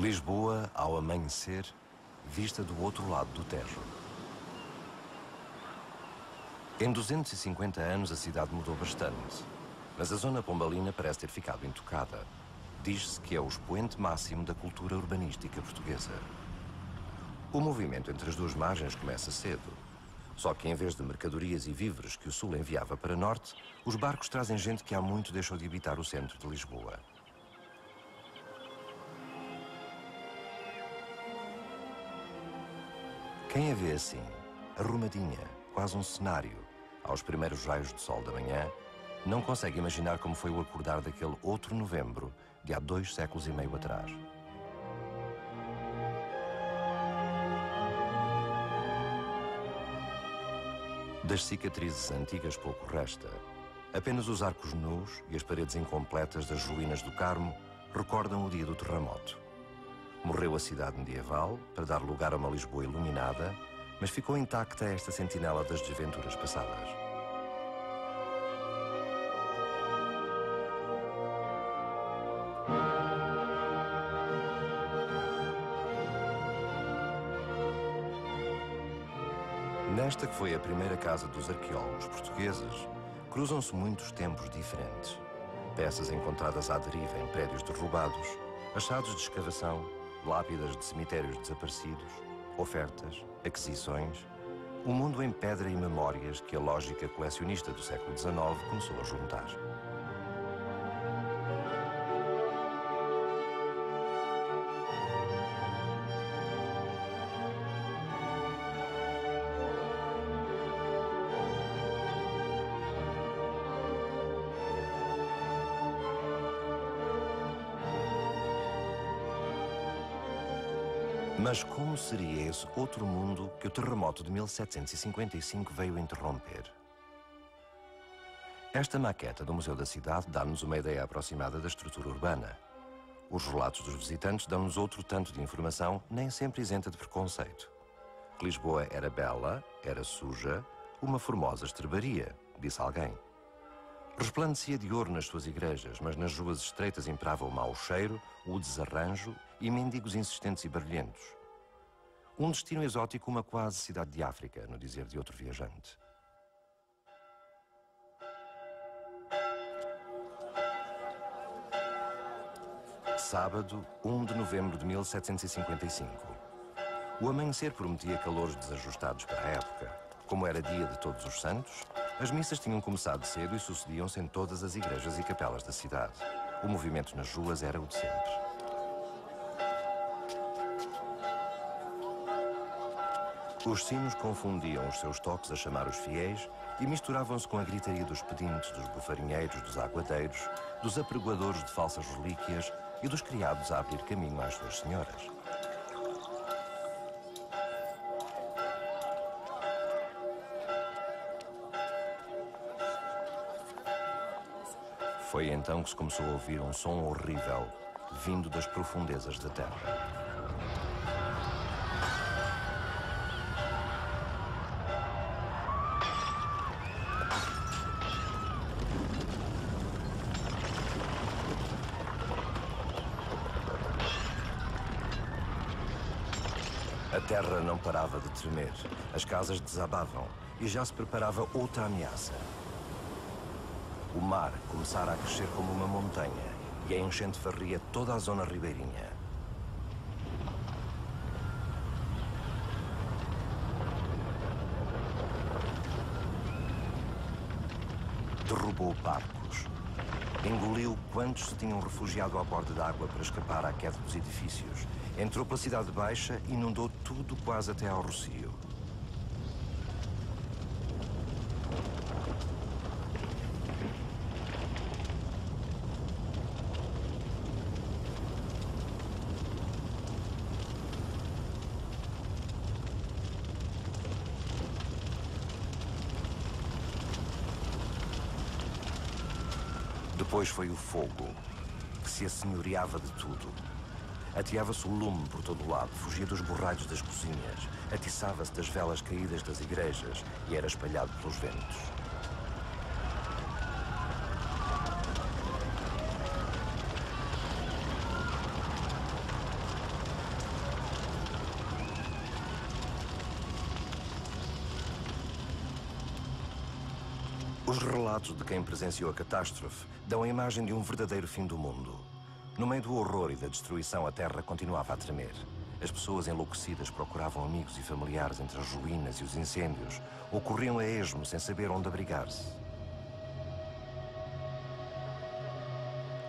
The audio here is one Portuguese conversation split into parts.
Lisboa, ao amanhecer, vista do outro lado do Tejo. Em 250 anos a cidade mudou bastante, mas a zona pombalina parece ter ficado intocada. Diz-se que é o expoente máximo da cultura urbanística portuguesa. O movimento entre as duas margens começa cedo. Só que em vez de mercadorias e víveres que o sul enviava para norte, os barcos trazem gente que há muito deixou de habitar o centro de Lisboa. Quem a vê assim, arrumadinha, quase um cenário, aos primeiros raios de sol da manhã, não consegue imaginar como foi o acordar daquele outro novembro de há 2 séculos e meio atrás. Das cicatrizes antigas pouco resta. Apenas os arcos nus e as paredes incompletas das ruínas do Carmo recordam o dia do terremoto. Morreu a cidade medieval para dar lugar a uma Lisboa iluminada, mas ficou intacta esta sentinela das desventuras passadas. Nesta que foi a primeira casa dos arqueólogos portugueses, cruzam-se muitos tempos diferentes. Peças encontradas à deriva em prédios derrubados, achados de escavação, lápidas de cemitérios desaparecidos, ofertas, aquisições, um mundo em pedra e memórias que a lógica colecionista do século XIX começou a juntar. Mas como seria esse outro mundo que o terremoto de 1755 veio interromper? Esta maqueta do Museu da Cidade dá-nos uma ideia aproximada da estrutura urbana. Os relatos dos visitantes dão-nos outro tanto de informação, nem sempre isenta de preconceito. Que Lisboa era bela, era suja, uma formosa estrebaria, disse alguém. Resplandecia de ouro nas suas igrejas, mas nas ruas estreitas imperava o mau cheiro, o desarranjo e mendigos insistentes e barulhentos. Um destino exótico, uma quase cidade de África, no dizer de outro viajante. Sábado, 1 de novembro de 1755. O amanhecer prometia calores desajustados para a época. Como era dia de Todos os Santos, as missas tinham começado cedo e sucediam-se em todas as igrejas e capelas da cidade. O movimento nas ruas era o de sempre. Os sinos confundiam os seus toques a chamar os fiéis e misturavam-se com a gritaria dos pedintes, dos bufarinheiros, dos aguadeiros, dos apregoadores de falsas relíquias e dos criados a abrir caminho às suas senhoras. Foi então que se começou a ouvir um som horrível, vindo das profundezas da terra. A terra não parava de tremer, as casas desabavam e já se preparava outra ameaça. O mar começara a crescer como uma montanha e a enchente varria toda a zona ribeirinha. Derrubou barcos, engoliu quantos se tinham refugiado à borda d'água para escapar à queda dos edifícios, entrou pela cidade baixa e inundou tudo quase até ao Rossio. Depois foi o fogo, que se assenhoreava de tudo. Ateava-se o lume por todo o lado, fugia dos borralhos das cozinhas, atiçava-se das velas caídas das igrejas e era espalhado pelos ventos. Os relatos de quem presenciou a catástrofe dão a imagem de um verdadeiro fim do mundo. No meio do horror e da destruição, a terra continuava a tremer. As pessoas enlouquecidas procuravam amigos e familiares entre as ruínas e os incêndios, ou corriam a esmo sem saber onde abrigar-se.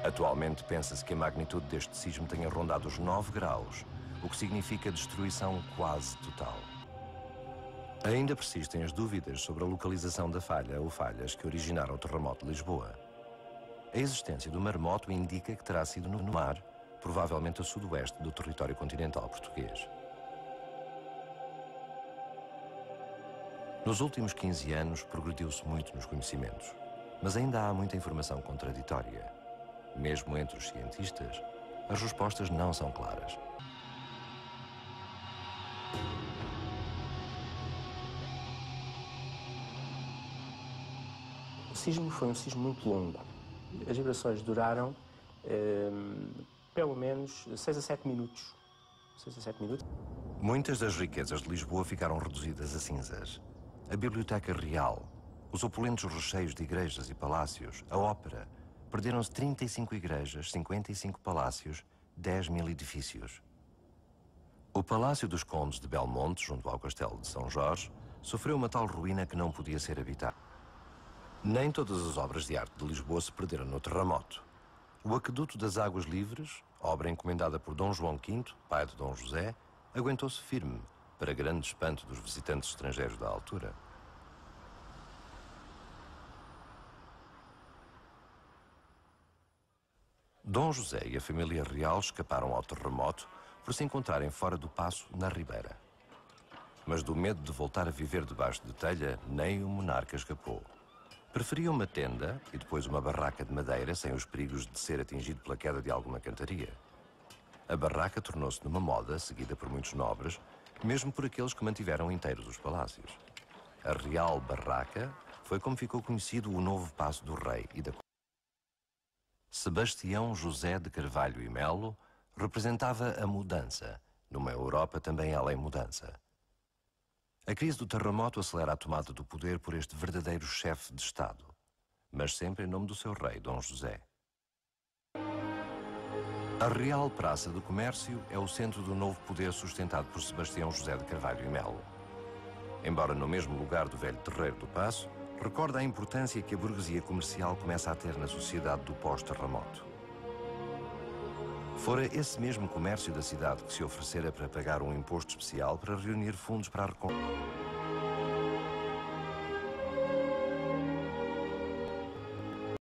Atualmente pensa-se que a magnitude deste sismo tenha rondado os 9 graus, o que significa destruição quase total. Ainda persistem as dúvidas sobre a localização da falha ou falhas que originaram o terremoto de Lisboa. A existência do maremoto indica que terá sido no mar, provavelmente a sudoeste do território continental português. Nos últimos 15 anos, progrediu-se muito nos conhecimentos, mas ainda há muita informação contraditória. Mesmo entre os cientistas, as respostas não são claras. O sismo foi um sismo muito longo. As vibrações duraram pelo menos 6 a 7 minutos. 6 a 7 minutos. Muitas das riquezas de Lisboa ficaram reduzidas a cinzas. A Biblioteca Real, os opulentos recheios de igrejas e palácios, a ópera, perderam-se 35 igrejas, 55 palácios, 10.000 edifícios. O Palácio dos Condes de Belmonte, junto ao Castelo de São Jorge, sofreu uma tal ruína que não podia ser habitada. Nem todas as obras de arte de Lisboa se perderam no terremoto. O Aqueduto das Águas Livres, obra encomendada por Dom João V, pai de Dom José, aguentou-se firme, para grande espanto dos visitantes estrangeiros da altura. Dom José e a família real escaparam ao terremoto por se encontrarem fora do paço, na Ribeira. Mas do medo de voltar a viver debaixo de telha, nem o monarca escapou. Preferia uma tenda e depois uma barraca de madeira sem os perigos de ser atingido pela queda de alguma cantaria. A barraca tornou-se numa moda seguida por muitos nobres, mesmo por aqueles que mantiveram inteiros os palácios. A Real Barraca foi como ficou conhecido o novo Paço do Rei e da Sebastião José de Carvalho e Melo representava a mudança, numa Europa também ela em mudança. A crise do terremoto acelera a tomada do poder por este verdadeiro chefe de Estado, mas sempre em nome do seu rei, Dom José. A Real Praça do Comércio é o centro do novo poder sustentado por Sebastião José de Carvalho e Melo. Embora no mesmo lugar do velho terreiro do Paço, recorda a importância que a burguesia comercial começa a ter na sociedade do pós-terremoto. Fora esse mesmo comércio da cidade que se oferecera para pagar um imposto especial para reunir fundos para a reconstrução.